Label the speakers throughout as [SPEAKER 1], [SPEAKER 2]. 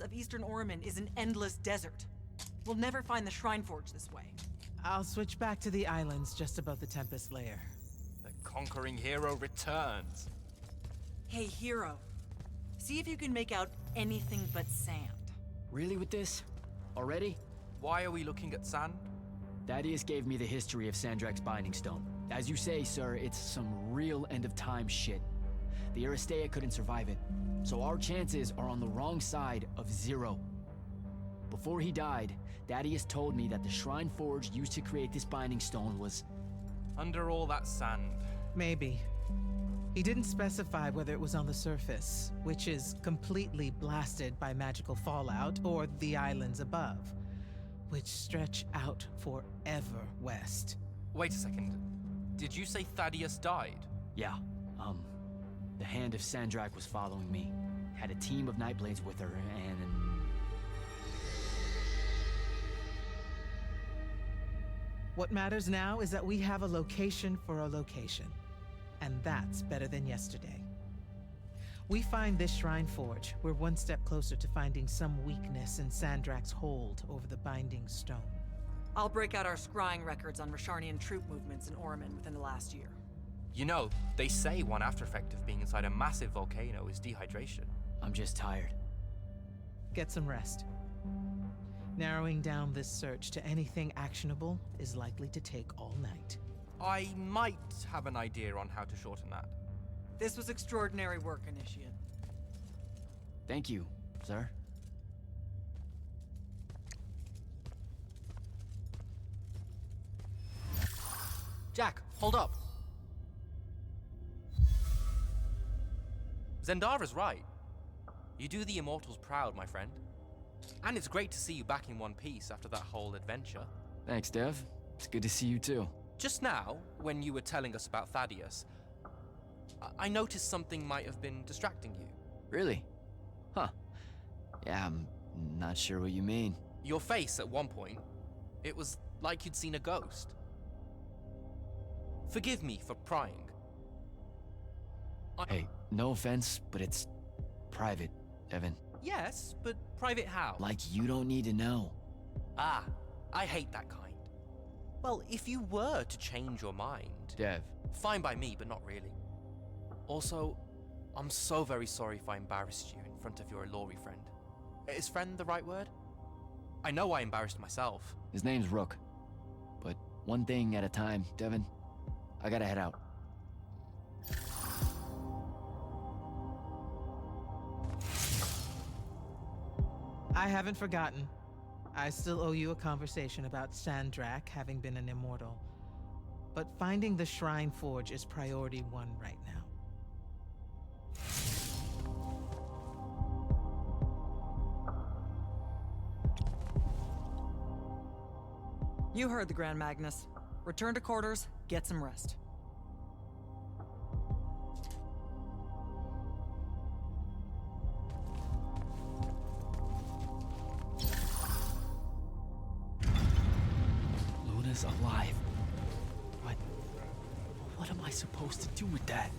[SPEAKER 1] of Eastern Orman is an endless desert. We'll never find the Shrine Forge this way.
[SPEAKER 2] I'll switch back to the islands just above the Tempest Layer.
[SPEAKER 3] The conquering hero returns.
[SPEAKER 1] Hey, hero. See if you can make out anything but sand.
[SPEAKER 4] Really with this? Already?
[SPEAKER 3] Why are we looking at sand?
[SPEAKER 4] Thaddeus gave me the history of Sandrak's Binding Stone. As you say, sir, it's some real end-of-time shit. The Aristea couldn't survive it, so our chances are on the wrong side of 0. Before he died, Thaddeus told me that the Shrine Forge used to create this Binding Stone was...
[SPEAKER 3] Under all that sand.
[SPEAKER 2] Maybe. He didn't specify whether it was on the surface, which is completely blasted by magical fallout, or the islands above, which stretch out forever west.
[SPEAKER 3] Wait a second. Did you say Thaddeus died?
[SPEAKER 4] Yeah, the Hand of Sandrak was following me. Had a team of Nightblades with her, and...
[SPEAKER 2] What matters now is that we have a location for a location. And that's better than yesterday. We find this Shrine Forge, we're one step closer to finding some weakness in Sandrak's hold over the Binding Stone.
[SPEAKER 1] I'll break out our scrying records on Rasharnian troop movements in Orman within the last year.
[SPEAKER 3] You know, they say one after effect of being inside a massive volcano is dehydration.
[SPEAKER 4] I'm just tired.
[SPEAKER 2] Get some rest. Narrowing down this search to anything actionable is likely to take all night.
[SPEAKER 3] I might have an idea on how to shorten that.
[SPEAKER 1] This was extraordinary work, Initiate.
[SPEAKER 4] Thank you, sir.
[SPEAKER 3] Jack, hold up. Zendara's right. You do the Immortals proud, my friend. And it's great to see you back in one piece after that whole adventure.
[SPEAKER 4] Thanks, Dev. It's good to see you too.
[SPEAKER 3] Just now, when you were telling us about Thaddeus, I noticed something might have been distracting you.
[SPEAKER 4] Really? Huh. Yeah, I'm not sure what you mean.
[SPEAKER 3] Your face at one point, it was like you'd seen a ghost. Forgive me for prying.
[SPEAKER 4] Hey, no offense, but it's private, Evan.
[SPEAKER 3] Yes, but private how?
[SPEAKER 4] Like you don't need to know.
[SPEAKER 3] Ah, I hate that kind. Well, if you were to change your mind...
[SPEAKER 4] Dev.
[SPEAKER 3] Fine by me, but not really. Also, I'm so very sorry if I embarrassed you in front of your Ilori friend. Is friend the right word? I know I embarrassed myself.
[SPEAKER 4] His name's Rook. But one thing at a time, Devin. I gotta head out.
[SPEAKER 2] I haven't forgotten. I still owe you a conversation about Sandrak having been an immortal. But finding the Shrine Forge is priority 1 right now.
[SPEAKER 1] You heard the Grand Magnus. Return to quarters, get some rest.
[SPEAKER 4] Luna's alive. But what am I supposed to do with that?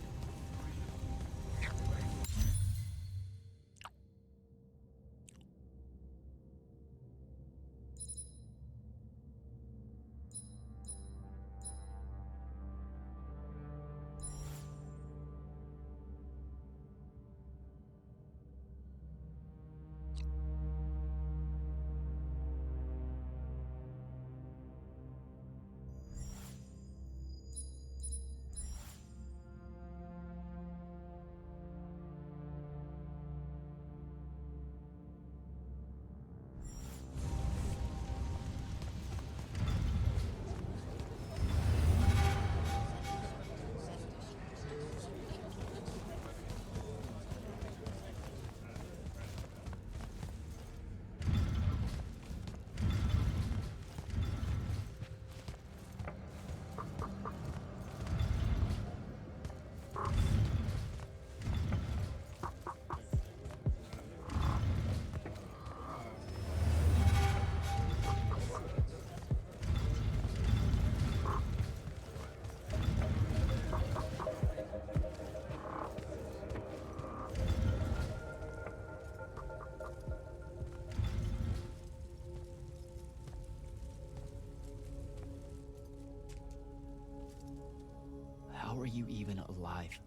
[SPEAKER 4] you even alive?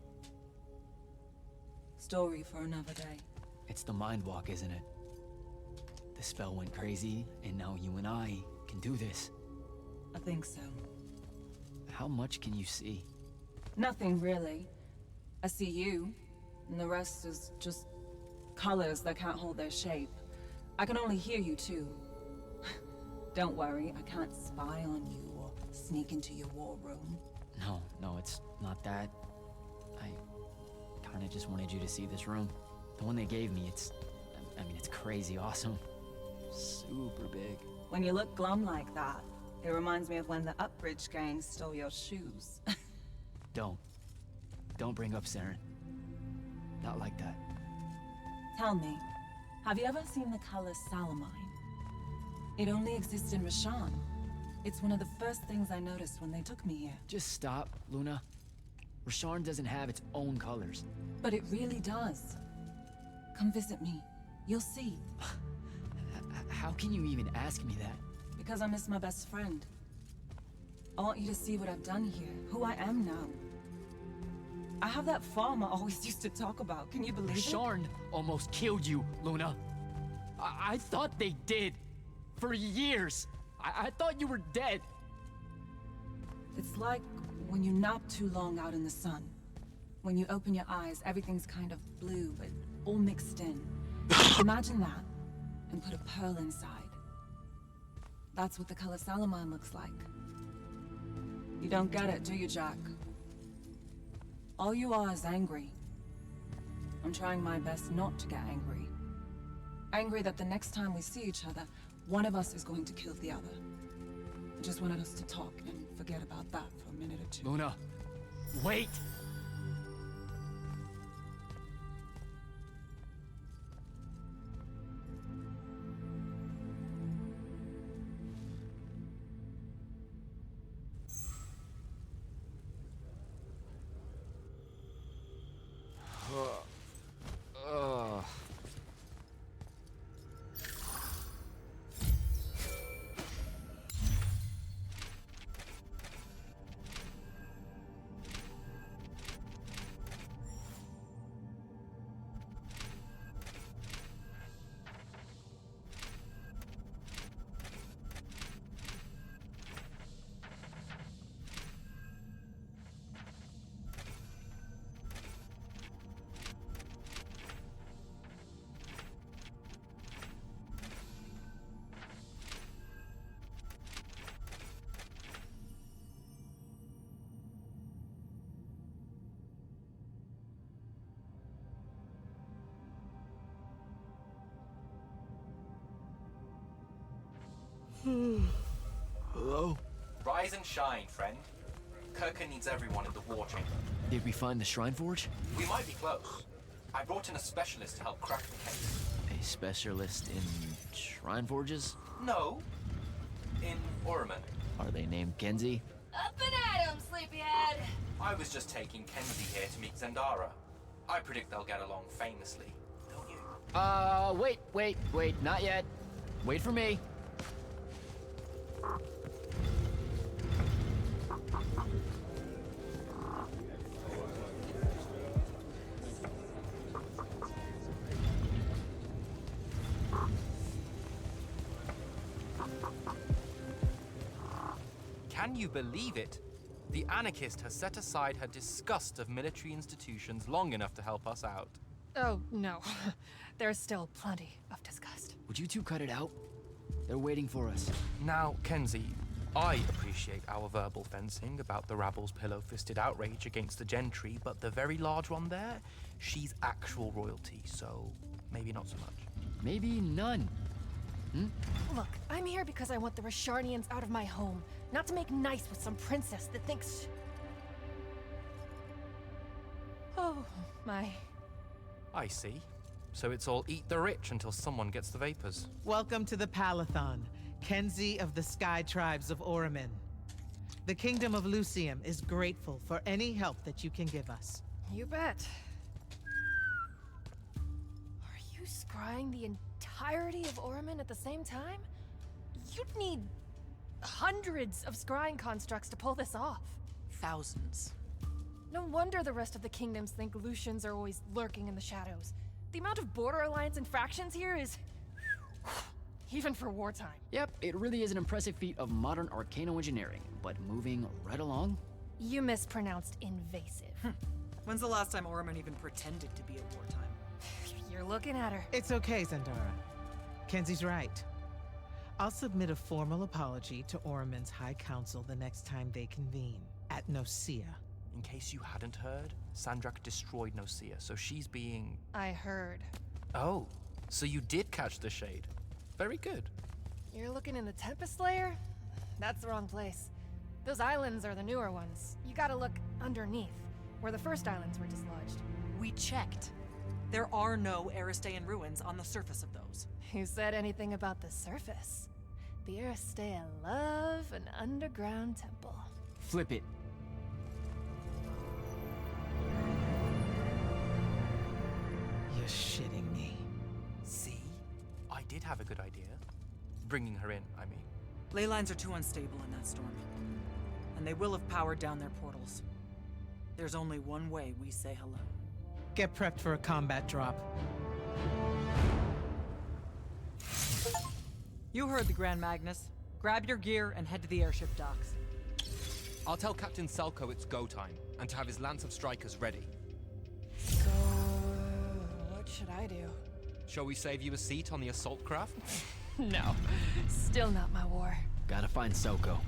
[SPEAKER 5] Story for another day.
[SPEAKER 4] It's the mind walk, isn't it? The spell went crazy, and now you and I can do this.
[SPEAKER 5] I think so.
[SPEAKER 4] How much can you see?
[SPEAKER 5] Nothing really. I see you, and the rest is just colors that can't hold their shape. I can only hear you too. Don't worry, I can't spy on you or sneak into your war room.
[SPEAKER 4] No, it's not that. I kinda just wanted you to see this room. The one they gave me, it's crazy awesome. Super big.
[SPEAKER 5] When you look glum like that, it reminds me of when the Upbridge gang stole your shoes.
[SPEAKER 4] Don't bring up Saren. Not like that.
[SPEAKER 5] Tell me, have you ever seen the color Salamine? It only exists in Rashan. It's one of the first things I noticed when they took me here.
[SPEAKER 4] Just stop, Luna. Rasharn doesn't have its own colors.
[SPEAKER 5] But it really does. Come visit me. You'll see.
[SPEAKER 4] How can you even ask me that?
[SPEAKER 5] Because I miss my best friend. I want you to see what I've done here, who I am now. I have that farm I always used to talk about. Can you believe it?
[SPEAKER 4] Rasharn almost killed you, Luna. I thought they did. For years. I thought you were dead.
[SPEAKER 5] It's like when you nap too long out in the sun. When you open your eyes, everything's kind of blue, but all mixed in. Imagine that, and put a pearl inside. That's what the color Salamine looks like. You don't get it, do you, Jack? All you are is angry. I'm trying my best not to get angry. Angry that the next time we see each other, one of us is going to kill the other. I just wanted us to talk and forget about that for a minute or two.
[SPEAKER 4] Luna, wait! Hello?
[SPEAKER 3] Rise and shine, friend. Kirka needs everyone in the war chamber.
[SPEAKER 4] Did we find the Shrine Forge?
[SPEAKER 3] We might be close. I brought in a specialist to help crack the case.
[SPEAKER 4] A specialist in Shrine Forges?
[SPEAKER 3] No. In Orman.
[SPEAKER 4] Are they named Kenzie?
[SPEAKER 6] Up and at 'em, sleepyhead!
[SPEAKER 3] I was just taking Kenzie here to meet Zendara. I predict they'll get along famously, don't you?
[SPEAKER 4] Wait, not yet. Wait for me.
[SPEAKER 3] Can you believe it? The anarchist has set aside her disgust of military institutions long enough to help us out.
[SPEAKER 6] Oh, no. There's still plenty of disgust.
[SPEAKER 4] Would you two cut it out? They're waiting for us.
[SPEAKER 3] Now, Kenzie, I appreciate our verbal fencing about the rabble's pillow-fisted outrage against the gentry, but the very large one there, she's actual royalty, so maybe not so much.
[SPEAKER 4] Maybe none.
[SPEAKER 6] Look, I'm here because I want the Rasharnians out of my home, not to make nice with some princess that thinks... Oh, my...
[SPEAKER 3] I see. So it's all eat the rich until someone gets the vapors.
[SPEAKER 2] Welcome to the Palathon, Kenzie of the Sky Tribes of Oramin. The Kingdom of Lucium is grateful for any help that you can give us.
[SPEAKER 6] You bet. Are you scrying the entirety of Oramin at the same time? You'd need hundreds of scrying constructs to pull this off.
[SPEAKER 1] Thousands.
[SPEAKER 6] No wonder the rest of the kingdoms think Lucians are always lurking in the shadows. The amount of border alliance infractions here is... even for wartime.
[SPEAKER 4] Yep, it really is an impressive feat of modern arcano-engineering, but moving right along?
[SPEAKER 6] You mispronounced invasive.
[SPEAKER 1] When's the last time Orman even pretended to be at wartime?
[SPEAKER 6] You're looking at her.
[SPEAKER 2] It's okay, Zendara. Kenzie's right. I'll submit a formal apology to Orman's High Council the next time they convene, at Nosea.
[SPEAKER 3] In case you hadn't heard, Sandrak destroyed Nosea, so she's being...
[SPEAKER 6] I heard.
[SPEAKER 3] Oh, so you did catch the shade. Very good.
[SPEAKER 6] You're looking in the Tempest Layer? That's the wrong place. Those islands are the newer ones. You gotta look underneath, where the first islands were dislodged.
[SPEAKER 1] We checked. There are no Aristean ruins on the surface of those.
[SPEAKER 6] Who said anything about the surface? The Aristea love an underground temple.
[SPEAKER 4] Flip it.
[SPEAKER 2] You're shitting me.
[SPEAKER 3] See? I did have a good idea. Bringing her in, I mean.
[SPEAKER 1] Ley lines are too unstable in that storm. And they will have powered down their portals. There's only one way we say hello.
[SPEAKER 2] Get prepped for a combat drop.
[SPEAKER 1] You heard the Grand Magnus. Grab your gear and head to the airship docks.
[SPEAKER 7] I'll tell Captain Selko it's go time, and to have his lance of strikers ready.
[SPEAKER 6] So, what should I do?
[SPEAKER 7] Shall we save you a seat on the assault craft?
[SPEAKER 6] No, still not my war.
[SPEAKER 4] Gotta find Soko.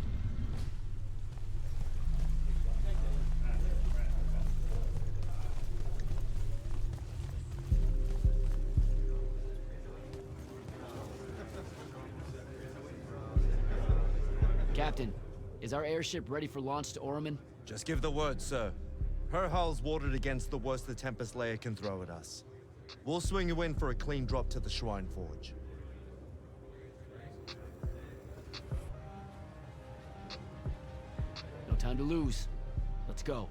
[SPEAKER 4] Captain, is our airship ready for launch to Orman?
[SPEAKER 8] Just give the word, sir. Her hull's warded against the worst the Tempest Layer can throw at us. We'll swing you in for a clean drop to the Shrine Forge.
[SPEAKER 4] No time to lose. Let's go.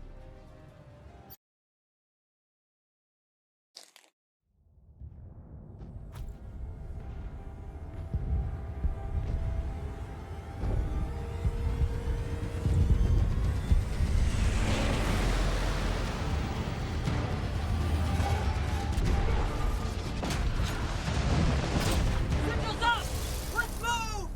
[SPEAKER 1] Signals up! Let's move!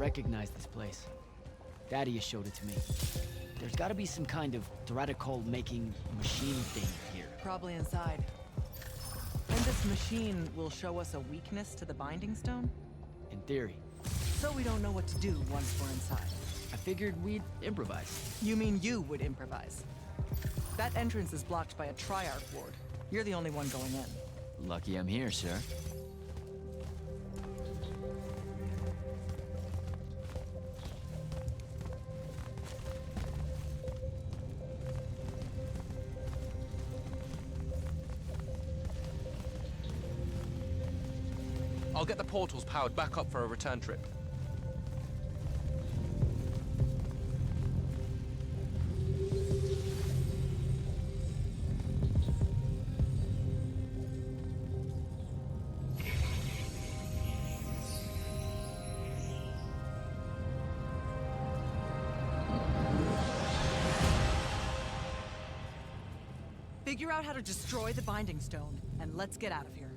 [SPEAKER 4] recognize this place. Thaddeus showed it to me. There's gotta be some kind of Theratical-making machine thing here.
[SPEAKER 1] Probably inside. And this machine will show us a weakness to the Binding Stone?
[SPEAKER 4] In theory.
[SPEAKER 1] So we don't know what to do once we're inside.
[SPEAKER 4] I figured we'd improvise.
[SPEAKER 1] You mean you would improvise? That entrance is blocked by a Triarch ward. You're the only one going in.
[SPEAKER 4] Lucky I'm here, sir.
[SPEAKER 3] I'll get the portals powered back up for a return trip.
[SPEAKER 1] Figure out how to destroy the Binding Stone, and let's get out of here.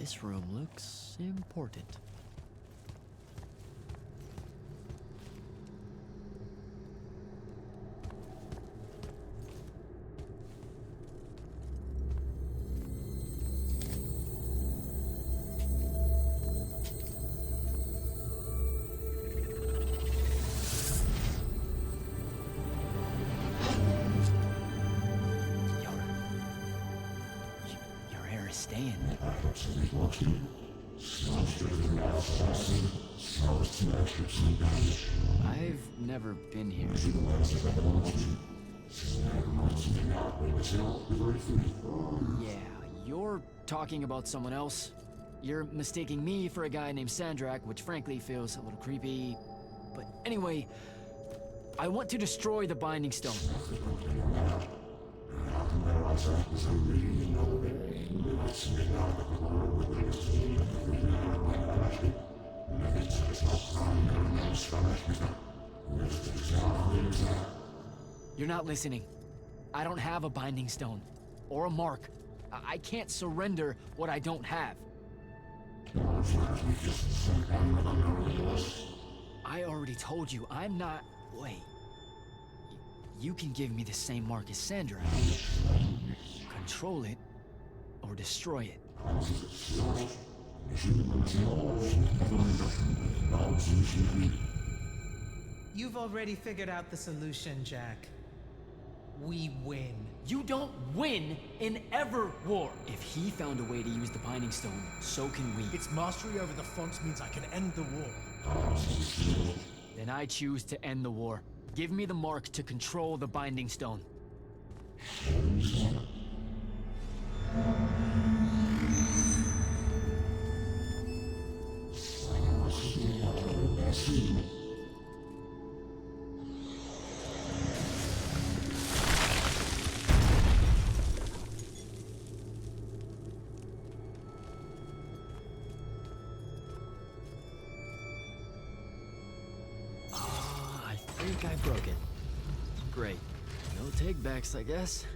[SPEAKER 4] This room looks important. Your hair is staying. I've never been here. Yeah, you're talking about someone else. You're mistaking me for a guy named Sandrak, which frankly feels a little creepy. But anyway, I want to destroy the Binding Stone. You're not listening. I don't have a Binding Stone. Or a mark. I can't surrender what I don't have. I already told you, I'm not... Wait. You can give me the same mark as Sandra. Control it, or destroy it.
[SPEAKER 2] You've already figured out the solution, Jack. We win.
[SPEAKER 4] You don't win in ever war. If he found a way to use the Binding Stone, so can we.
[SPEAKER 9] Its mastery over the fonts means I can end the war.
[SPEAKER 4] Then I choose to end the war. Give me the mark to control the Binding Stone. I think I broke it. Great. No take-backs, I guess.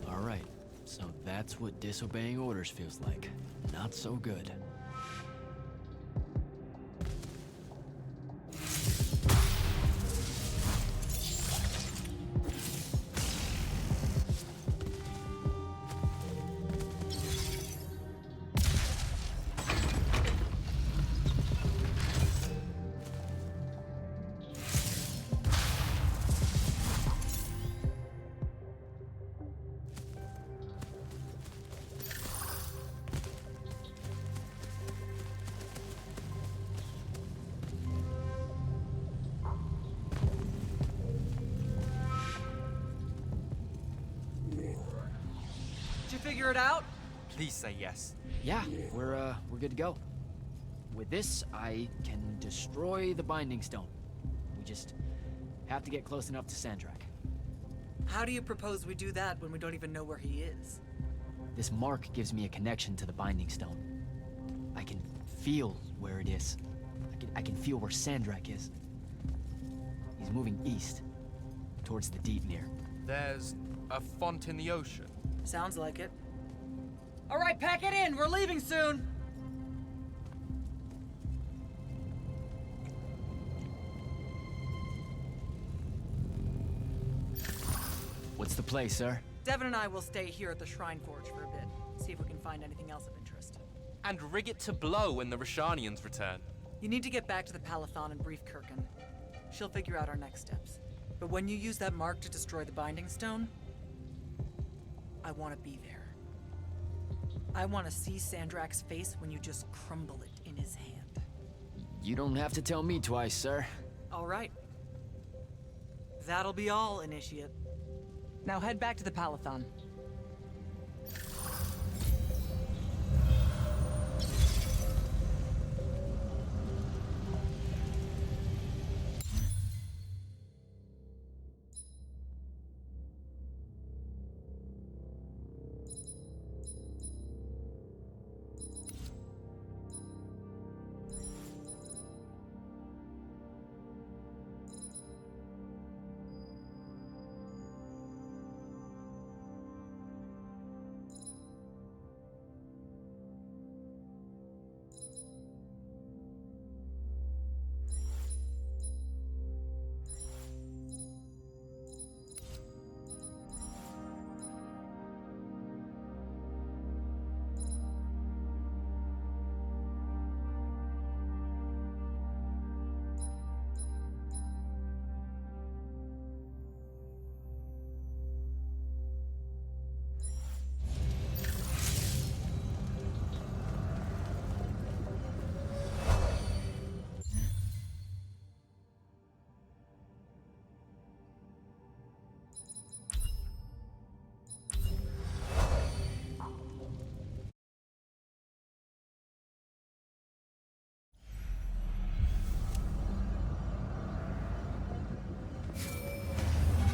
[SPEAKER 4] Alright, so that's what disobeying orders feels like. Not so good.
[SPEAKER 1] Did you figure it out?
[SPEAKER 3] Please say yes.
[SPEAKER 4] Yeah, we're good to go. With this, I can destroy the Binding Stone. We just have to get close enough to Sandrak.
[SPEAKER 1] How do you propose we do that when we don't even know where he is?
[SPEAKER 4] This mark gives me a connection to the Binding Stone. I can feel where it is. I can feel where Sandrak is. He's moving east, towards the deep near.
[SPEAKER 3] There's a font in the ocean.
[SPEAKER 1] Sounds like it. All right, pack it in. We're leaving soon.
[SPEAKER 4] What's the play, sir?
[SPEAKER 1] Devin and I will stay here at the Shrine Forge for a bit. See if we can find anything else of interest.
[SPEAKER 7] And rig it to blow when the Rashanians return.
[SPEAKER 1] You need to get back to the Palathon and brief Kirkin. She'll figure out our next steps. But when you use that mark to destroy the Binding Stone, I want to be there. I want to see Sandrak's face when you just crumble it in his hand.
[SPEAKER 4] You don't have to tell me twice, sir.
[SPEAKER 1] All right. That'll be all, Initiate. Now head back to the Palathon.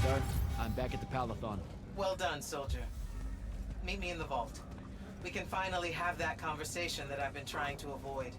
[SPEAKER 4] Sir, I'm back at the Palathon.
[SPEAKER 2] Well done, soldier. Meet me in the vault. We can finally have that conversation that I've been trying to avoid.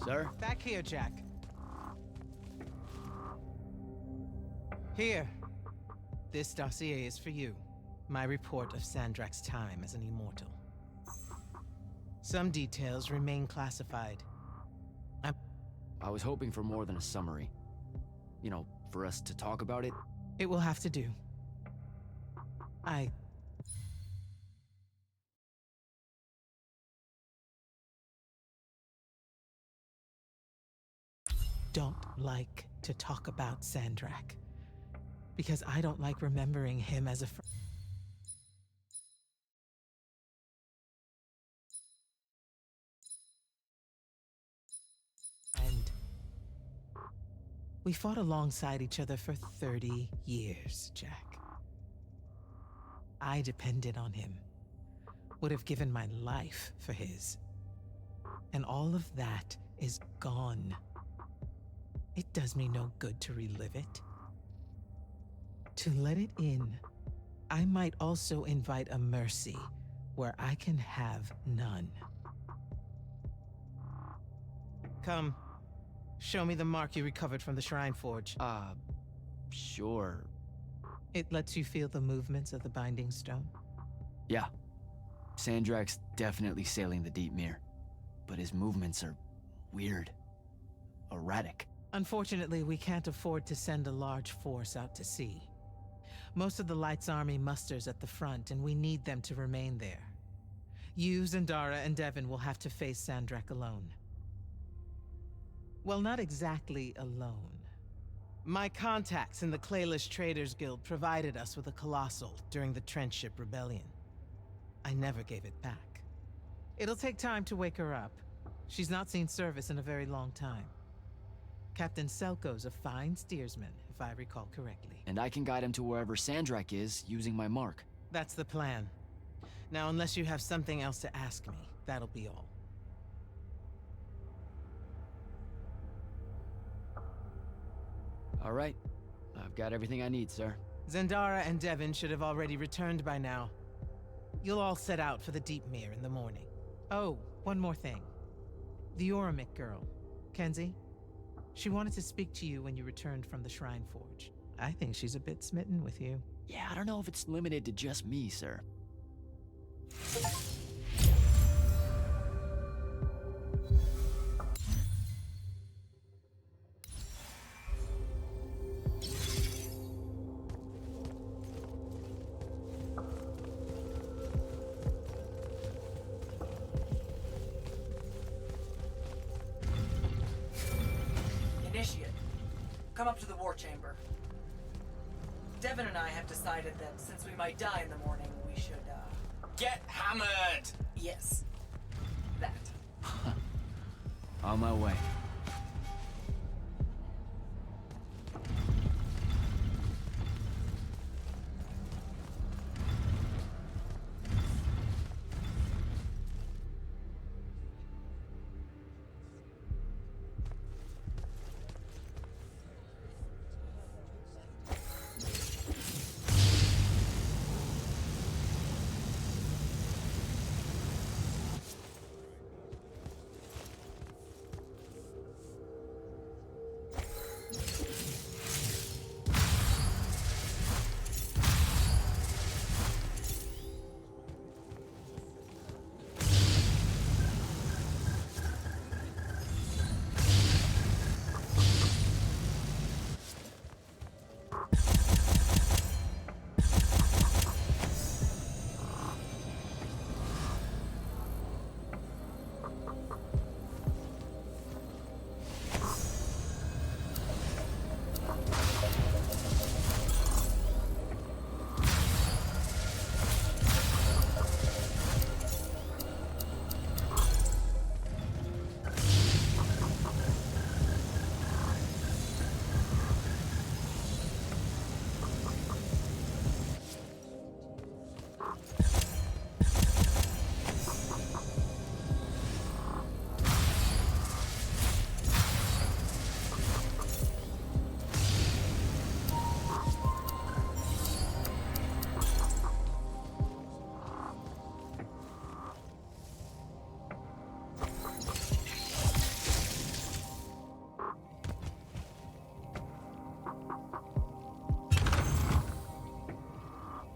[SPEAKER 4] Sir?
[SPEAKER 2] Back here, Jack. Here. This dossier is for you. My report of Sandrak's time as an immortal. Some details remain classified.
[SPEAKER 4] I was hoping for more than a summary. You know, for us to talk about it.
[SPEAKER 2] It will have to do. I don't like to talk about Sandrak. Because I don't like remembering him as a friend. And we fought alongside each other for 30 years, Jack. I depended on him. Would have given my life for his. And all of that is gone. It does me no good to relive it. To let it in, I might also invite a mercy where I can have none. Come, show me the mark you recovered from the Shrine Forge.
[SPEAKER 4] Sure.
[SPEAKER 2] It lets you feel the movements of the Binding Stone?
[SPEAKER 4] Yeah. Sandrak's definitely sailing the deep mirror, but his movements are weird. Erratic.
[SPEAKER 2] Unfortunately, we can't afford to send a large force out to sea. Most of the Light's army musters at the front, and we need them to remain there. You, Zendara, and Devon will have to face Sandrak alone. Well, not exactly alone. My contacts in the Clayless Traders Guild provided us with a Colossal during the Trenchship Rebellion. I never gave it back. It'll take time to wake her up. She's not seen service in a very long time. Captain Selko's a fine steersman, if I recall correctly.
[SPEAKER 4] And I can guide him to wherever Sandrak is using my mark.
[SPEAKER 2] That's the plan. Now, unless you have something else to ask me, that'll be all.
[SPEAKER 4] All right. I've got everything I need, sir.
[SPEAKER 2] Zendara and Devon should have already returned by now. You'll all set out for the Deep Mere in the morning. Oh, one more thing. The Oromik girl. Kenzie, she wanted to speak to you when you returned from the Shrine Forge. I think she's a bit smitten with you.
[SPEAKER 4] Yeah, I don't know if it's limited to just me, sir.
[SPEAKER 1] Initiate, come up to the war chamber. Devin and I have decided that since we might die in the morning, we should,
[SPEAKER 7] Get hammered!
[SPEAKER 1] yes. That.
[SPEAKER 4] On my way.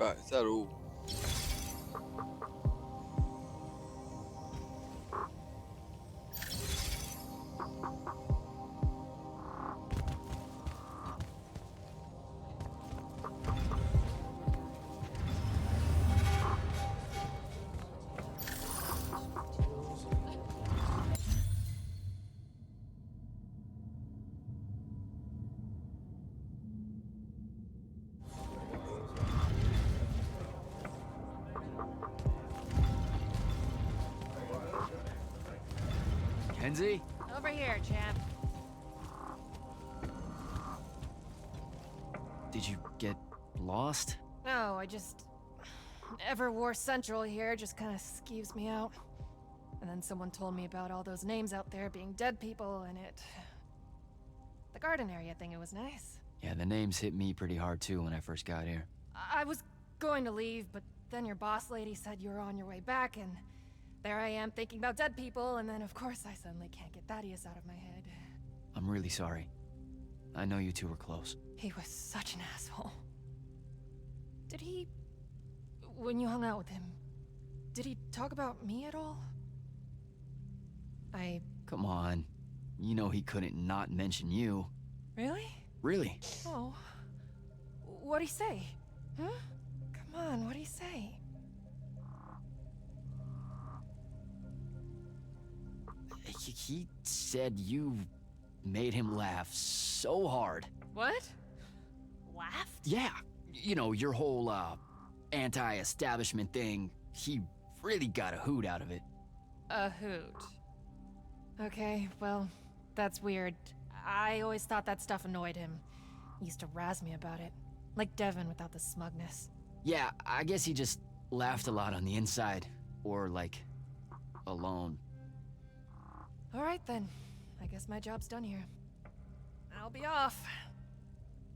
[SPEAKER 10] Right, is that all?
[SPEAKER 4] Kenzie?
[SPEAKER 6] Over here, champ.
[SPEAKER 4] Did you get lost?
[SPEAKER 6] No, I just... Everwar Central here just kind of skeeves me out. And then someone told me about all those names out there being dead people, and it... The garden area thing, it was nice.
[SPEAKER 4] Yeah, the names hit me pretty hard too when I first got here.
[SPEAKER 6] I was going to leave, but then your boss lady said you were on your way back, and... There I am thinking about dead people, and then of course I suddenly can't get Thaddeus out of my head.
[SPEAKER 4] I'm really sorry. I know you two were close.
[SPEAKER 6] He was such an asshole. Did he... When you hung out with him, did he talk about me at all?
[SPEAKER 4] Come on. You know he couldn't not mention you.
[SPEAKER 6] Really?
[SPEAKER 4] Really?
[SPEAKER 6] Oh. What'd he say? Huh? Come on, what'd he say?
[SPEAKER 4] He said you made him laugh so hard.
[SPEAKER 6] What? Laughed?
[SPEAKER 4] Yeah. You know, your whole, anti-establishment thing. He really got a hoot out of it.
[SPEAKER 6] A hoot. Okay, well, that's weird. I always thought that stuff annoyed him. He used to razz me about it. Like Devin without the smugness.
[SPEAKER 4] Yeah, I guess he just laughed a lot on the inside. Or, like, alone.
[SPEAKER 6] Alright then. I guess my job's done here. I'll be off.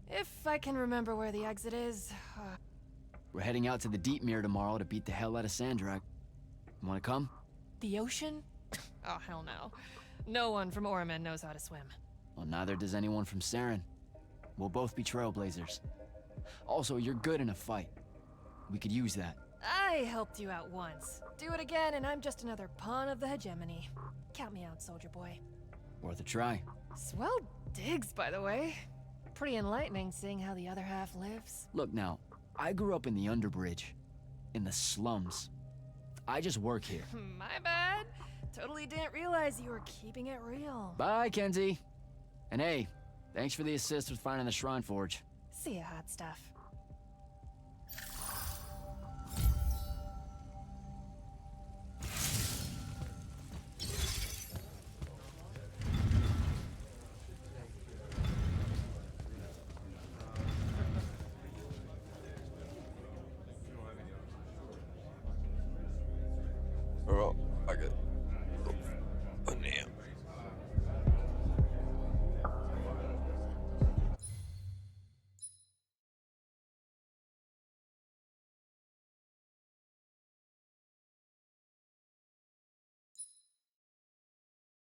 [SPEAKER 6] If I can remember where the exit is.
[SPEAKER 4] We're heading out to the Deep Mirror tomorrow to beat the hell out of Sandrak. Wanna come?
[SPEAKER 6] The ocean? Oh, hell no. No one from Orman knows how to swim.
[SPEAKER 4] Well, neither does anyone from Saren. We'll both be trailblazers. Also, you're good in a fight. We could use that.
[SPEAKER 6] I helped you out once. Do it again, and I'm just another pawn of the hegemony. Count me out, soldier boy.
[SPEAKER 4] Worth a try.
[SPEAKER 6] Swell digs, by the way. Pretty enlightening seeing how the other half lives.
[SPEAKER 4] Look now, I grew up in the Underbridge. In the slums. I just work here.
[SPEAKER 6] My bad. Totally didn't realize you were keeping it real.
[SPEAKER 4] Bye, Kenzie. And hey, thanks for the assist with finding the Shrine Forge.
[SPEAKER 6] See ya, hot stuff.